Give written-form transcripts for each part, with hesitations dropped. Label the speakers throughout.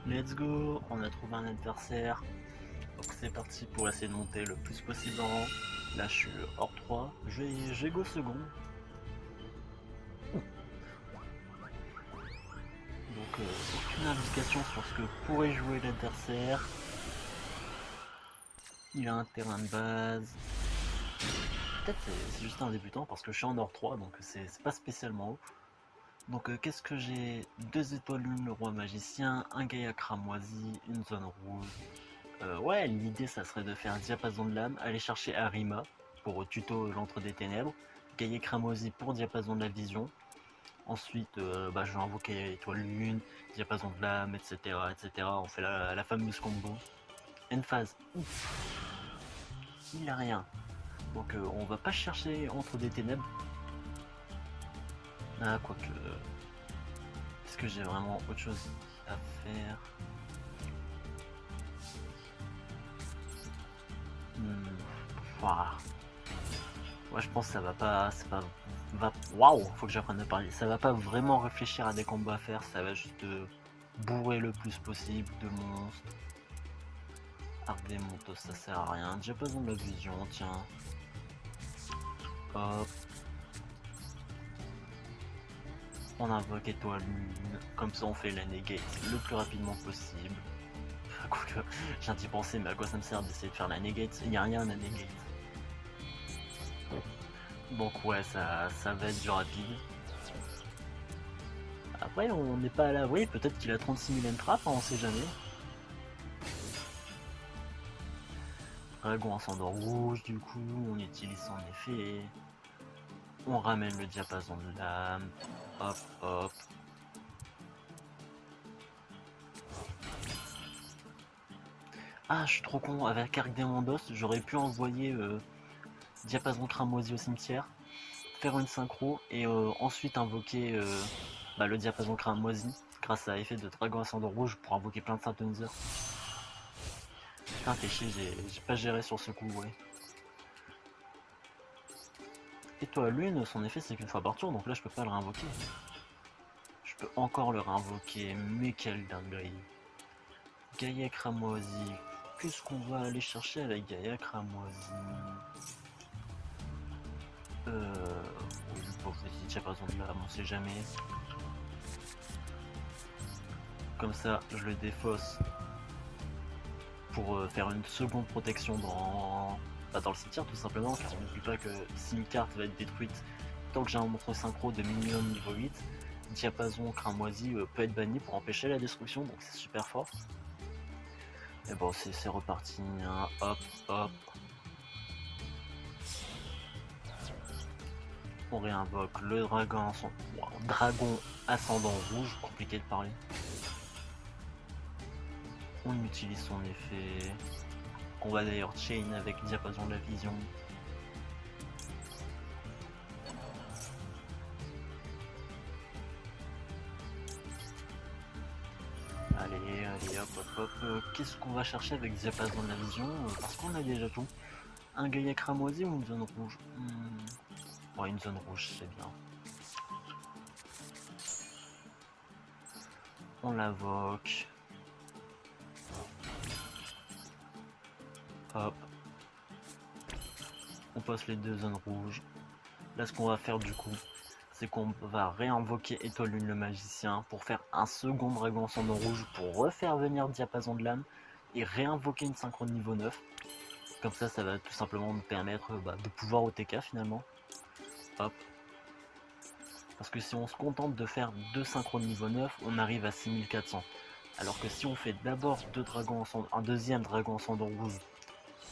Speaker 1: Let's go, on a trouvé un adversaire. Donc c'est parti pour essayer de monter le plus possible en rang. Là je suis hors 3, je vais go second. Donc aucune indication sur ce que pourrait jouer l'adversaire. Il a un terrain de base. Peut-être c'est juste un débutant parce que je suis en hors 3 donc c'est pas spécialement haut. Donc qu'est-ce que j'ai? 2 étoiles lune, le roi magicien, un Gaïa cramoisi, une zone rouge. Ouais, l'idée ça serait de faire un diapason de l'âme, aller chercher Arima pour tuto l'antre des ténèbres, Gaïa cramoisi pour diapason de la vision. Ensuite, je vais invoquer étoile lune, diapason de l'âme, etc., etc. On fait la fameuse combo. Phase, il a rien. Donc on va pas chercher entre des ténèbres. Ah, quoique. Est-ce que j'ai vraiment autre chose à faire? Ouais, je pense que ça va pas. Waouh, faut que j'apprenne à parler. Ça va pas vraiment réfléchir à des combos à faire, ça va juste bourrer le plus possible de monstres. Arc des motos, ça sert à rien. J'ai besoin de la vision, tiens. Hop. On invoque étoile lune, comme ça on fait la negate le plus rapidement possible. Quoique, j'ai d'y penser, mais à quoi ça me sert d'essayer de faire la negate? Il n'y a rien à negate. Donc ouais, ça va être du rapide. Après, on n'est pas à l'abri, peut-être qu'il a 36 000 entraps, hein, on sait jamais. Dragon ascendant rouge, du coup, on utilise son effet. On ramène le diapason de l'âme. Hop, hop. Ah, je suis trop con, avec Arc des Mondos, j'aurais pu envoyer diapason cramoisi au cimetière, faire une synchro et ensuite invoquer le diapason cramoisi grâce à l'effet de dragon ascendant rouge pour invoquer plein de synthoniseurs. Putain, fais chier, j'ai pas géré sur ce coup, ouais. Étoile lune, son effet c'est qu'une fois par tour, donc là je peux pas le réinvoquer. Je peux encore le réinvoquer, mais quelle dinguerie. Gaïa cramoisi, qu'est-ce qu'on va aller chercher avec Gaïa cramoisi? Oui, pauvre petit diapason de l'âme, on sait jamais. Comme ça, je le défausse pour faire une seconde protection dans le cimetière tout simplement, car on n'oublie pas que si une carte va être détruite tant que j'ai un monstre synchro de minimum niveau 8, diapason cramoisi peut être banni pour empêcher la destruction, donc c'est super fort. Et bon, c'est reparti, hein. Hop, hop. On réinvoque le dragon ascendant rouge, compliqué de parler. On utilise son effet, qu'on va d'ailleurs chain avec diapason de la vision. Allez, hop, hop, hop. Qu'est-ce qu'on va chercher avec diapason de la vision? Parce qu'on a déjà tout. Un Gaïa cramoisi ou une zone rouge? Ouais, une zone rouge, c'est bien. On l'invoque. Hop. On passe les deux zones rouges. Là, ce qu'on va faire du coup, c'est qu'on va réinvoquer Étoile Lune le magicien pour faire un second dragon ascendant rouge pour refaire venir Diapason de l'âme et réinvoquer une synchro de niveau 9. Comme ça, ça va tout simplement nous permettre de pouvoir OTK finalement. Hop. Parce que si on se contente de faire deux synchros de niveau 9, on arrive à 6400. Alors que si on fait d'abord un deuxième dragon ascendant rouge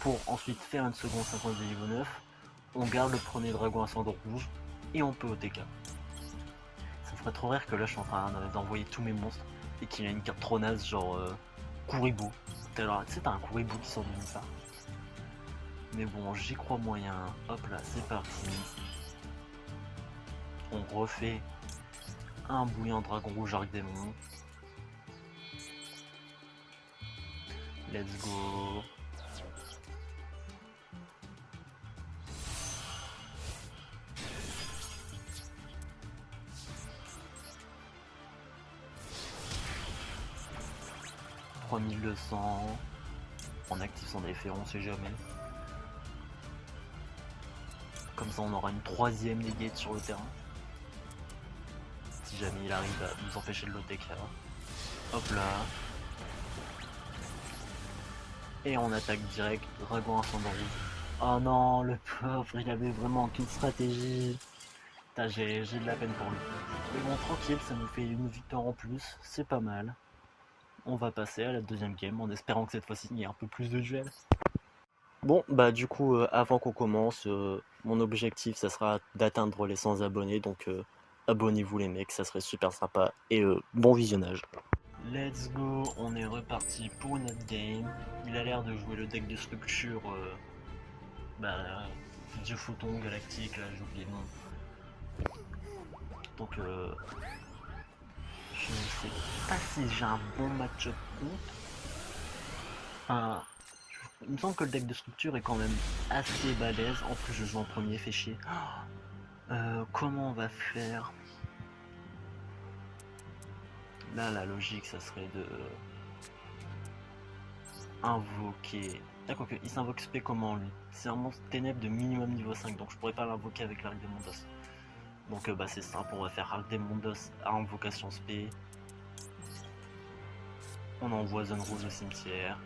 Speaker 1: pour ensuite faire une seconde synchro de niveau 9, on garde le premier dragon ascendant rouge et on peut OTK. Ça me ferait trop rire que là je suis en train d'envoyer tous mes monstres et qu'il y a une carte trop naze genre Kuribo. Alors, tu sais, t'as un Kuribo qui sort de nulle part. Mais bon, j'y crois moyen. Hop là, c'est parti. On refait un bouillant dragon rouge arc démon. Let's go. 3200. On active son effet, on sait jamais. Comme ça on aura une troisième negate sur le terrain. Si jamais il arrive à nous empêcher de le deck là. Hop là. Et on attaque direct, dragon ascendant rouge. Oh non, le pauvre, il avait vraiment aucune stratégie. J'ai de la peine pour lui. Mais bon, tranquille, ça nous fait une victoire en plus, c'est pas mal. On va passer à la deuxième game en espérant que cette fois-ci il y ait un peu plus de duels. Bon, bah du coup, avant qu'on commence, mon objectif, ça sera d'atteindre les 100 abonnés, donc abonnez-vous les mecs, ça serait super sympa, et bon visionnage. Let's go, on est reparti pour une autre game. Il a l'air de jouer le deck de structure, Dieu Photon Galactique, là j'ai oublié le nom. Donc je sais pas si j'ai un bon match-up contre. Enfin, il me semble que le deck de structure est quand même assez balèze. En plus, je joue en premier, fait chier. Comment on va faire? Là, la logique, ça serait de invoquer. Ah, quoique, il s'invoque spé comment lui? C'est un monstre ténèbres de minimum niveau 5, donc je pourrais pas l'invoquer avec l'Arc des Mondos. Donc, c'est simple, on va faire Arc des Mondos à invocation spé. On envoie zone rouge au cimetière.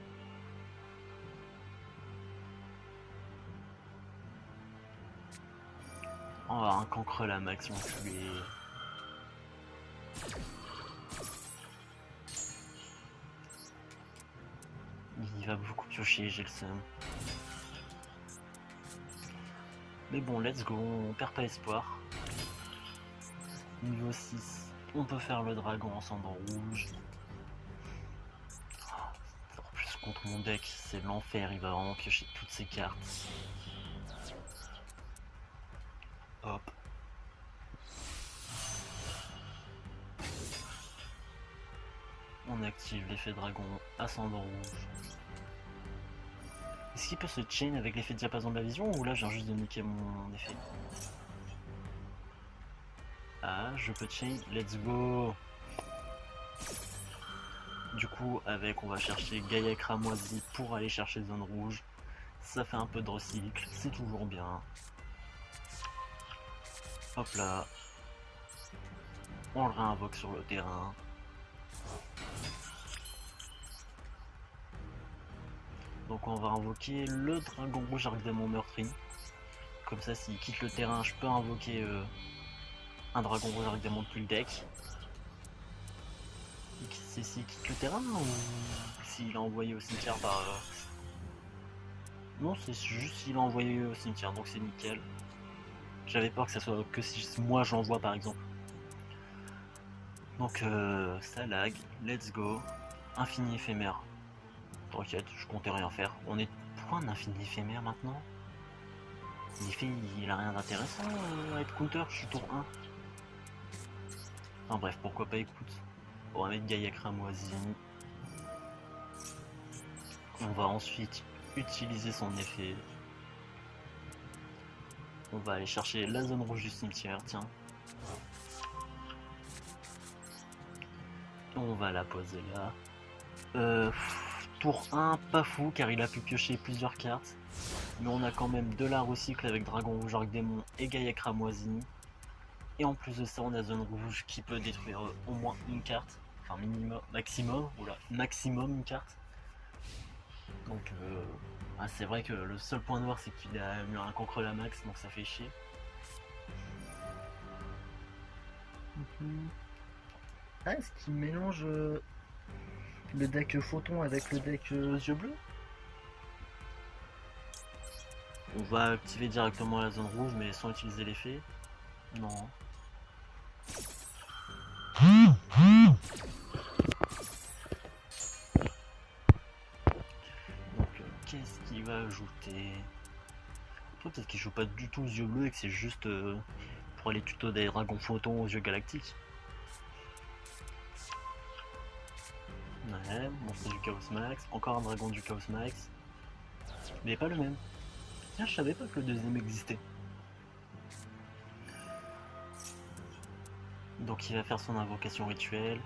Speaker 1: On va un cancre la max, on tuer. Il va beaucoup piocher, j'ai le seum. Mais bon, let's go, on perd pas espoir. Niveau 6, on peut faire le dragon en cendre rouge. En plus, contre mon deck, c'est l'enfer, il va vraiment piocher toutes ses cartes. Hop. On active l'effet dragon ascendant rouge. Est-ce qu'il peut se chain avec l'effet diapason de la vision ou là je viens juste de niquer mon effet? Ah, je peux chain, let's go. Du coup, avec, on va chercher Gaïa Cramoisi pour aller chercher zone rouge. Ça fait un peu de recycle, c'est toujours bien. Hop là. On le réinvoque sur le terrain. Donc on va invoquer le dragon rouge Arc Démon Meurtri. Comme ça, s'il quitte le terrain, je peux invoquer un dragon rouge Arc Démon depuis le deck. C'est s'il quitte le terrain ou s'il a envoyé au cimetière par... Non, c'est juste s'il a envoyé au cimetière, donc c'est nickel. J'avais peur que ça soit que si moi j'envoie par exemple. Donc ça lag, let's go. Infini éphémère. T'inquiète, je comptais rien faire. On est... Pourquoi un infini éphémère maintenant? L'effet il a rien d'intéressant à être counter, je suis tour 1. Enfin bref, pourquoi pas, écoute. On va mettre Gaïa Cramoisi. On va ensuite utiliser son effet. On va aller chercher la zone rouge du cimetière, tiens. On va la poser là. Tour 1, pas fou car il a pu piocher plusieurs cartes. Mais on a quand même de la recycle avec Dragon Rouge Arc Démon et Gaïa Cramoisi. Et en plus de ça, on a zone rouge qui peut détruire au moins une carte. Enfin, minimum, maximum, oula, maximum une carte. Donc, c'est vrai que le seul point noir, c'est qu'il a mis un cancre la max, donc ça fait chier. Ah, est-ce qu'il mélange le deck photon avec le deck yeux bleus? On va activer directement la zone rouge, mais sans utiliser l'effet. Non. Donc, qu'est-ce qu'il va ajouter? Peut-être qu'il joue pas du tout aux yeux bleus et que c'est juste pour les tutos des dragons photons aux yeux galactiques. Ouais, monstre du Chaos Max, encore un dragon du Chaos Max. Mais pas le même. Tiens, je savais pas que le deuxième existait. Donc il va faire son invocation rituelle.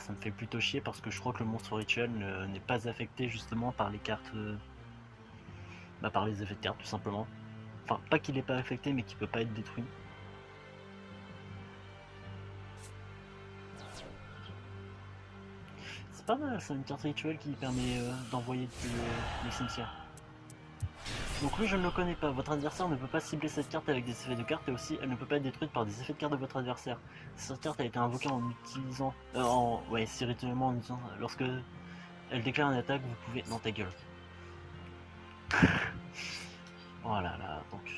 Speaker 1: ça me fait plutôt chier parce que je crois que le monstre rituel n'est pas affecté justement par les cartes, par les effets de cartes tout simplement. Enfin, pas qu'il n'est pas affecté, mais qu'il peut pas être détruit. C'est pas mal, c'est une carte rituelle qui permet d'envoyer depuis le cimetière. Donc lui je ne le connais pas, votre adversaire ne peut pas cibler cette carte avec des effets de carte et aussi elle ne peut pas être détruite par des effets de carte de votre adversaire. Cette carte a été invoquée en utilisant, si rituellement en utilisant, lorsque elle déclare une attaque vous pouvez, non ta gueule. Oh là là, donc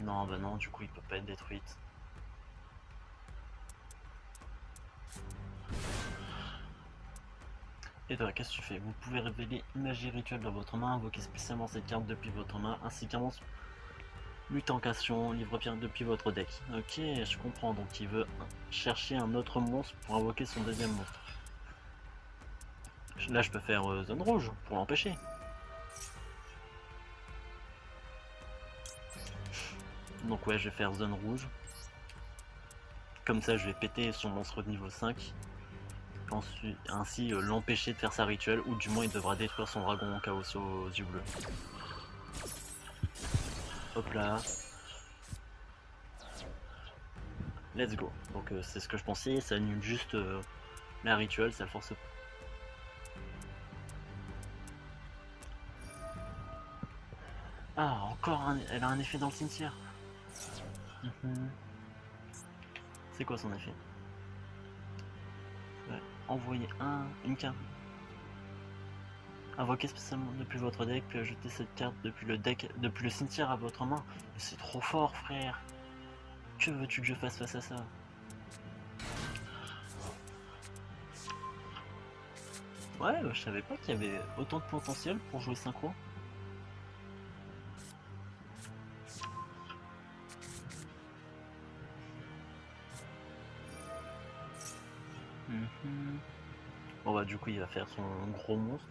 Speaker 1: non bah non du coup il peut pas être détruite. Et toi, qu'est-ce que tu fais? Vous pouvez révéler une magie rituelle dans votre main, invoquer spécialement cette carte depuis votre main, ainsi qu'un monstre mutation, livre-pierre depuis votre deck. Ok, je comprends, donc il veut chercher un autre monstre pour invoquer son deuxième monstre. Là, je peux faire zone rouge pour l'empêcher. Donc ouais, je vais faire zone rouge. Comme ça, je vais péter son monstre de niveau 5. Ensuite, ainsi l'empêcher de faire sa rituelle, ou du moins il devra détruire son dragon en chaos aux yeux bleus. Hop là. Let's go. Donc c'est ce que je pensais, ça annule juste la rituelle, ça le force. Ah, encore elle a un effet dans le cimetière. C'est quoi son effet? Ouais. Envoyer une carte. Invoquer spécialement depuis votre deck, puis ajouter cette carte depuis le cimetière à votre main. C'est trop fort, frère. Que veux-tu que je fasse face à ça? Ouais, je savais pas qu'il y avait autant de potentiel pour jouer synchro. Bon bah du coup il va faire son gros monstre.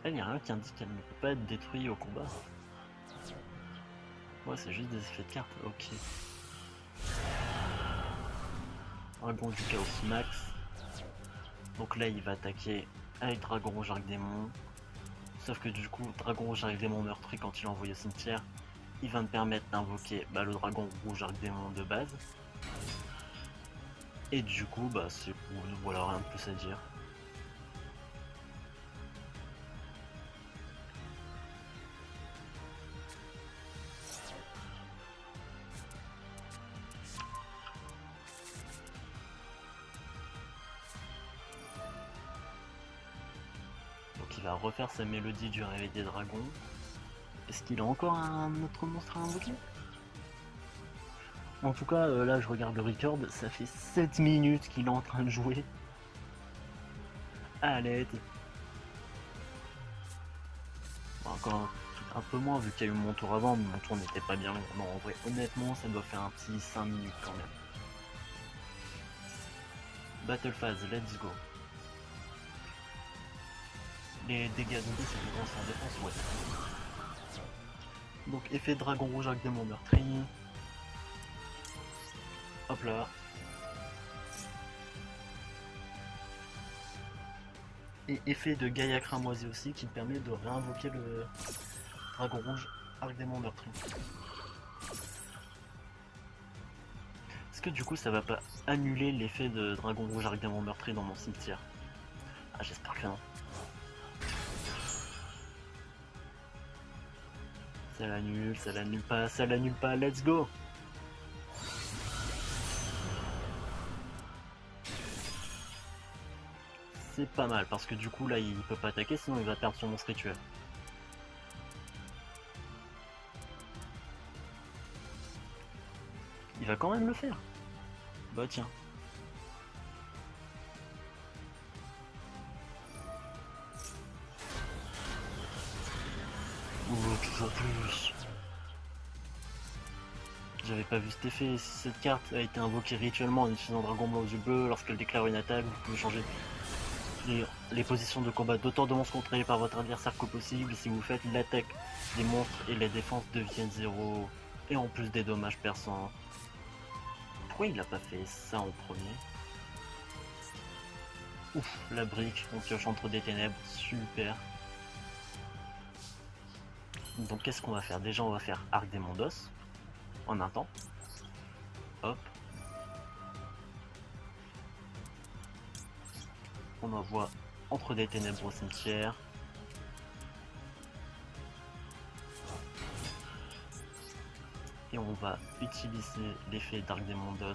Speaker 1: Il n'y a rien qui indique qu'elle ne peut pas être détruite au combat. Ouais, c'est juste des effets de carte, ok. Dragon du chaos max. Donc là il va attaquer avec Dragon rouge arc démon. Sauf que du coup, Dragon rouge arc démon meurtri quand il est envoyé au cimetière, il va me permettre d'invoquer le Dragon rouge arc démon de base. Et du coup, c'est voilà, rien de plus à dire. Donc il va refaire sa mélodie du réveil des dragons. Est-ce qu'il a encore un autre monstre à invoquer? En tout cas, là je regarde le record, ça fait 7 minutes qu'il est en train de jouer. À l'aide. Encore un peu moins vu qu'il y a eu mon tour avant, mais mon tour n'était pas bien long. Non, en vrai, honnêtement, ça doit faire un petit 5 minutes quand même. Battle phase, let's go. Les dégâts zombies, c'est des grosses en défense, ouais. Donc, effet dragon rouge avec démon meurtri. Hop là. Et effet de Gaïa cramoisi aussi qui permet de réinvoquer le dragon rouge arc démon meurtri. Est-ce que du coup ça va pas annuler l'effet de dragon rouge arc démon meurtri dans mon cimetière? Ah, j'espère que non. Ça l'annule pas, let's go! C'est pas mal parce que du coup là il peut pas attaquer sinon il va perdre son monstre rituel. Il va quand même le faire. Bah tiens. Oh, toujours plus. J'avais pas vu cet effet. Si cette carte a été invoquée rituellement en utilisant Dragon Blanc aux yeux bleus, lorsqu'elle déclare une attaque, vous pouvez changer les positions de combat d'autant de monstres contrôlés par votre adversaire que possible. Si vous faites l'attaque des monstres et les défenses deviennent 0. Et en plus des dommages perçants. Pourquoi il a pas fait ça en premier? Ouf, la brique, on pioche entre des ténèbres, super. Donc qu'est-ce qu'on va faire? Déjà on va faire Arc des Mondos, en un temps. Hop. On envoie entre des ténèbres au cimetière. Et on va utiliser l'effet d'Arc des Mondos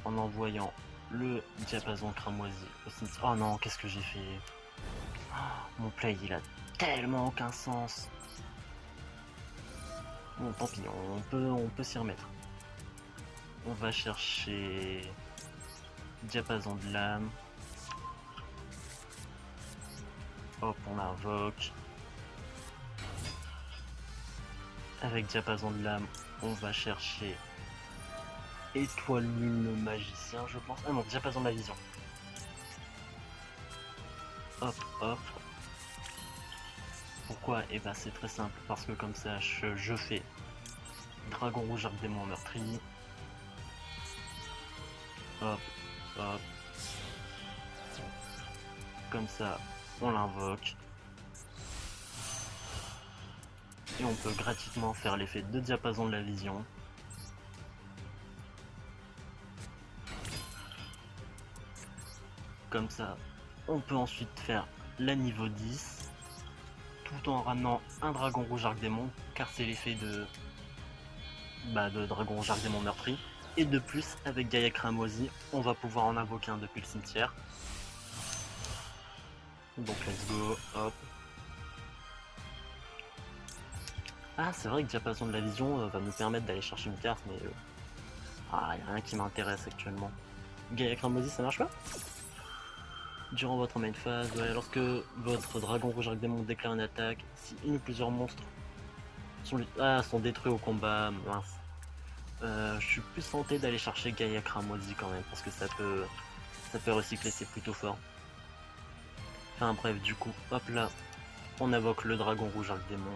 Speaker 1: en envoyant le diapason cramoisi au cimetière. Oh non, qu'est-ce que j'ai fait? Mon play il a tellement aucun sens. Bon, tant pis, on peut s'y remettre. On va chercher diapason de lame. Hop, on invoque. Avec diapason de lame, on va chercher étoile lune magicien, je pense. Ah non, diapason de la vision. Hop, hop. Pourquoi? Et bah c'est très simple, parce que comme ça je fais dragon rouge arc démon meurtrier. Hop, hop. Comme ça, on l'invoque. Et on peut gratuitement faire l'effet de diapason de la vision. Comme ça, on peut ensuite faire la niveau 10. Tout en ramenant un dragon rouge arc démon, car c'est l'effet de dragon rouge arc démon meurtri. Et de plus, avec Gaia Cramoisi, on va pouvoir en invoquer un depuis le cimetière. Donc let's go, hop. Ah, c'est vrai que Diapason de la Vision va me permettre d'aller chercher une carte, mais il n'y a rien qui m'intéresse actuellement. Gaia Cramoisi, ça marche pas? Durant votre main phase, ouais, lorsque votre dragon rouge arc démon déclare une attaque, si une ou plusieurs monstres sont détruits au combat, mince. Je suis plus tenté d'aller chercher Gaia Cramoisi quand même, parce que ça peut recycler, c'est plutôt fort. Enfin bref, du coup, hop là, on invoque le dragon rouge arc démon.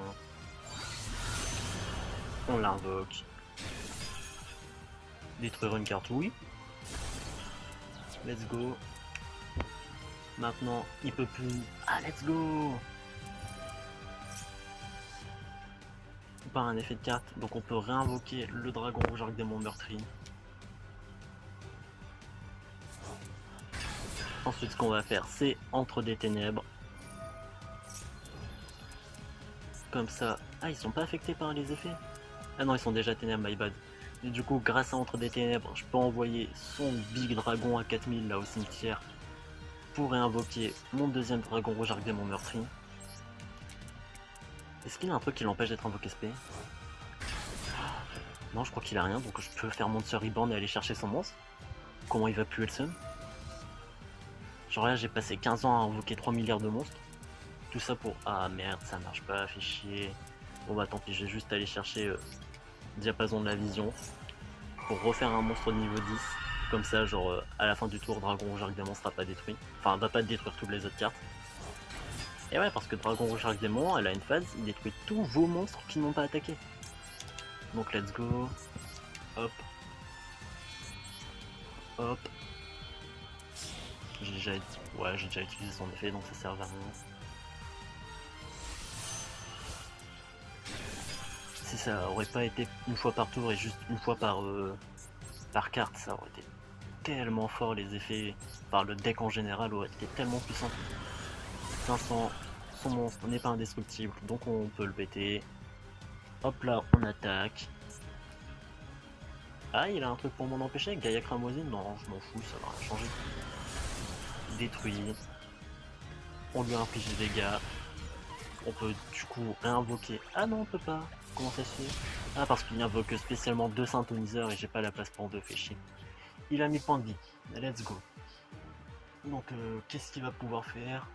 Speaker 1: On l'invoque. Détruire une carte, oui. Let's go. Maintenant, il peut plus. Ah, let's go. Par un effet de carte, donc on peut réinvoquer le dragon rouge arc démon meurtri. Ensuite, ce qu'on va faire, c'est entre des ténèbres. Comme ça. Ah, ils sont pas affectés par les effets? Ah non, ils sont déjà ténèbres, my bad. Et du coup, grâce à Entre des Ténèbres, je peux envoyer son big dragon à 4000 là au cimetière pour réinvoquer mon deuxième dragon rouge arc démon meurtri. Est-ce qu'il a un truc qui l'empêche d'être invoqué SP? Non, je crois qu'il a rien, donc je peux faire Monster Reborn et aller chercher son monstre. Comment il va puer le seum? Genre là, j'ai passé 15 ans à invoquer 3 milliards de monstres. Tout ça pour... Ah merde, ça marche pas, fait chier. Bon bah tant pis, je vais juste aller chercher Diapason de la Vision pour refaire un monstre de niveau 10. Comme ça, genre à la fin du tour, Dragon Rouge Arc Démon sera pas détruit. Enfin, va pas détruire toutes les autres cartes. Et ouais, parce que Dragon Rouge Arc Démon, elle a une phase, il détruit tous vos monstres qui n'ont pas attaqué. Donc let's go. Hop. Hop. J'ai déjà utilisé son effet, donc ça sert à rien. Si ça aurait pas été une fois par tour et juste une fois par carte, ça aurait été tellement fort, les effets par le deck en général aurait été tellement puissant. 500, son monstre n'est pas indestructible, donc on peut le péter. Hop là, on attaque. Ah, il a un truc pour m'en empêcher? Gaia Cramoisi? Non, je m'en fous, ça va rien changer. Détruit. On lui a infligé des dégâts. On peut du coup réinvoquer. Ah non, on peut pas. Comment ça se fait? Ah, parce qu'il invoque spécialement 2 synthoniseurs et j'ai pas la place pour 2, fait chier. Il a mis point de vie. Let's go. Donc, qu'est-ce qu'il va pouvoir faire?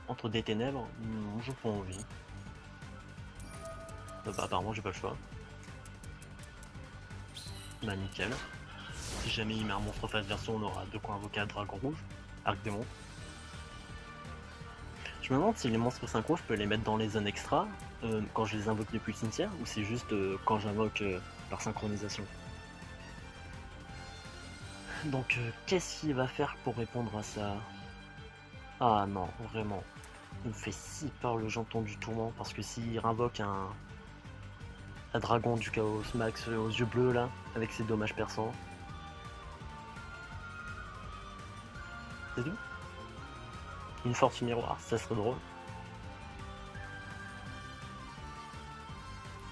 Speaker 1: Entre des ténèbres? Non, j'ai pas envie. Bah, apparemment, j'ai pas le choix. Bah, nickel. Si jamais il met un monstre phase version, on aura de quoi invoquer un dragon rouge. Arc démon. Je me demande si les monstres synchro, je peux les mettre dans les zones extra quand je les invoque depuis le cimetière ou c'est juste quand j'invoque par synchronisation. Donc qu'est-ce qu'il va faire pour répondre à ça? Ah non, vraiment. Il me fait si peur le janton du tourment parce que s'il invoque un dragon du chaos max aux yeux bleus là, avec ses dommages perçants. C'est tout? Une force miroir, ça serait drôle.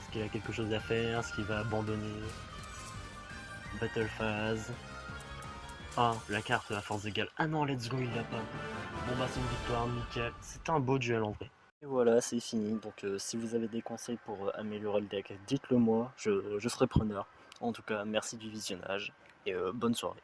Speaker 1: Est-ce qu'il a quelque chose à faire? Est-ce qu'il va abandonner Battle Phase? Ah, la carte à force égale. Ah non, let's go, il l'a pas. Bon bah c'est une victoire, nickel. C'était un beau duel en vrai. Et voilà, c'est fini. Donc si vous avez des conseils pour améliorer le deck, dites-le moi, je serai preneur. En tout cas, merci du visionnage et bonne soirée.